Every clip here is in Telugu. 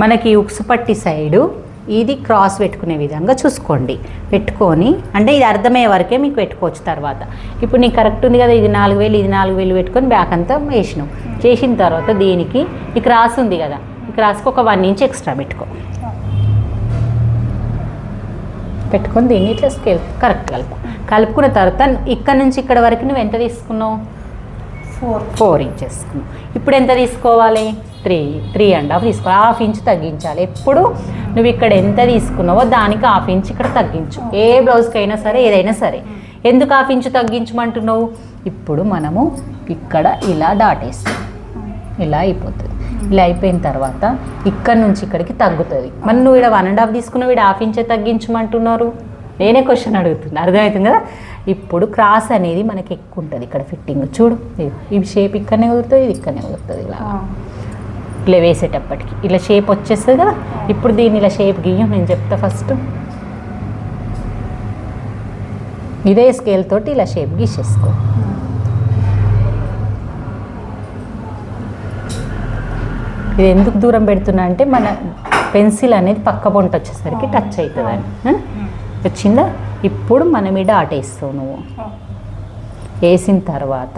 మనకి ఉక్సు పట్టి సైడు ఇది క్రాస్ పెట్టుకునే విధంగా చూసుకోండి. పెట్టుకొని అంటే ఇది అర్థమయ్యే వరకే మీకు పెట్టుకోవచ్చు. తర్వాత ఇప్పుడు నీకు కరెక్ట్ ఉంది కదా, ఇది 4000 ఇది 4000 పెట్టుకొని బ్యాక్ అంతా వేసినావు. చేసిన తర్వాత దీనికి ఈ క్రాస్ ఉంది కదా, ఈ క్రాస్కి ఒక 1 ఇంచ్ ఎక్స్ట్రా పెట్టుకొని దీన్ని ఇట్లా స్కేల్ కరెక్ట్ కలుపుకున్న తర్వాత ఇక్కడ నుంచి ఇక్కడ వరకు నువ్వు ఎంత తీసుకున్నావు? 4 ఇంచెస్ తీసుకున్నావు. ఇప్పుడు ఎంత తీసుకోవాలి? 3.5 తీసుకోవాలి. 1/2 ఇంచ్ తగ్గించాలి. ఎప్పుడు నువ్వు ఇక్కడ ఎంత తీసుకున్నావో దానికి 1/2 ఇంచ్ ఇక్కడ తగ్గించు. ఏ బ్లౌజ్కి అయినా సరే, ఏదైనా సరే. ఎందుకు 1/2 ఇంచ్ తగ్గించమంటున్నావు? ఇప్పుడు మనము ఇక్కడ ఇలా డాట్ వేస్తాం, ఇలా అయిపోతుంది. ఇలా అయిపోయిన తర్వాత ఇక్కడ నుంచి ఇక్కడికి తగ్గుతుంది. మరి నువ్వు ఇక్కడ 1.5 తీసుకున్నావు, ఇక్కడ 1/2 ఇంచే తగ్గించమంటున్నారు. నేనే క్వశ్చన్ అడుగుతున్నా, అర్థమవుతుంది కదా. ఇప్పుడు క్రాస్ అనేది మనకి ఎక్కువ ఉంటుంది ఇక్కడ ఫిట్టింగ్. చూడు, ఈ షేప్ ఇక్కడనే కుదురుతుంది, ఇది ఇక్కడనే కుదురుతుంది. ఇలా వేసేటప్పటికి ఇలా షేప్ వచ్చేస్తుంది కదా. ఇప్పుడు దీన్ని ఇలా షేప్ గీయం, నేను చెప్తా. ఫస్ట్ ఇదే స్కేల్ తోటి ఇలా షేప్ గీసేసుకో. ఇది ఎందుకు దూరం పెడుతున్నా అంటే మన పెన్సిల్ అనేది పక్క పొంట వచ్చేసరికి టచ్ అవుతుందని. వచ్చిందా? ఇప్పుడు మనం ఈ డాట్ వేస్తావు. నువ్వు వేసిన తర్వాత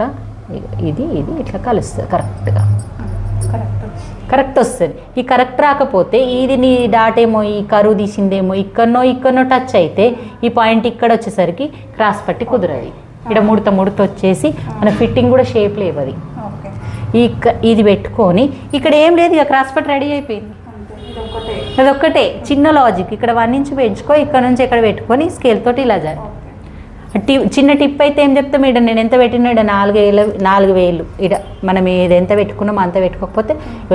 ఇది ఇట్లా కలుస్తుంది కరెక్ట్గా. కరెక్ట్ వస్తుంది. ఈ కరెక్ట్ రాకపోతే ఇది నీ డాట్ ఏమో ఈ కరువు తీసిందేమో ఇక్కడనో టచ్ అయితే ఈ పాయింట్ ఇక్కడ వచ్చేసరికి క్రాస్ పట్టి కుదరది. ఇక్కడ ముడత వచ్చేసి మన ఫిట్టింగ్ కూడా షేప్ లేవది. ఇది పెట్టుకొని ఇక్కడ ఏం లేదు, ఇక క్రాస్ పట్టి రెడీ అయిపోయింది. అదొక్కటే చిన్న లాజిక్. ఇక్కడ 1 ఇంచ్ పెంచుకో, ఇక్కడ నుంచి ఇక్కడ పెట్టుకొని స్కేల్ తోటి ఇలా జారి. చిన్న టిప్ అయితే ఏం చెప్తాం, ఇక్కడ నేను ఎంత పెట్టినా ఇక్కడ 4,000 ఇక్కడ మనం ఏది ఎంత పెట్టుకున్నామో అంత పెట్టుకోకపోతే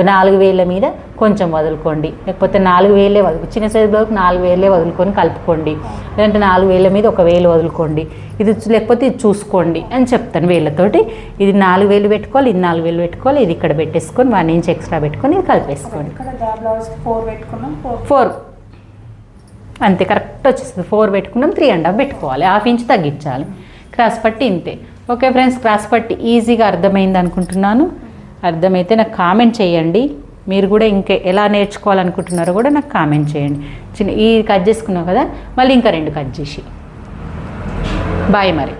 4,000 మీద కొంచెం వదులుకోండి, లేకపోతే 4,000 వదులు. చిన్న సైజు బ్లౌజ్కి 4,000 వదులుకొని కలుపుకోండి, లేదంటే 4,000 మీద 1,000 వదులుకోండి. ఇది లేకపోతే ఇది చూసుకోండి అని చెప్తాను వేళ్ళతోటి. ఇది 4,000 పెట్టుకోవాలి, ఇది 4,000 పెట్టుకోవాలి, ఇది ఇక్కడ పెట్టేసుకొని 1 ఇంచ్ ఎక్స్ట్రా పెట్టుకొని ఇది కలిపేసుకోండి. 4 అంతే కరెక్ట్ వచ్చేస్తుంది. 4 పెట్టుకున్నాం, 3.5 పెట్టుకోవాలి, 1/2 ఇంచ్ తగ్గించాలి. క్రాస్ పట్టి ఇంతే. ఓకే ఫ్రెండ్స్, క్రాస్ పట్టి ఈజీగా అర్థమైంది అనుకుంటున్నాను. అర్థమైతే నాకు కామెంట్ చేయండి. మీరు కూడా ఇంకా ఎలా నేర్చుకోవాలనుకుంటున్నారో కూడా నాకు కామెంట్ చేయండి. ఈ కట్ చేసుకున్నావు కదా, మళ్ళీ ఇంకా 2 కట్ చేసి. బాయ్ మరి.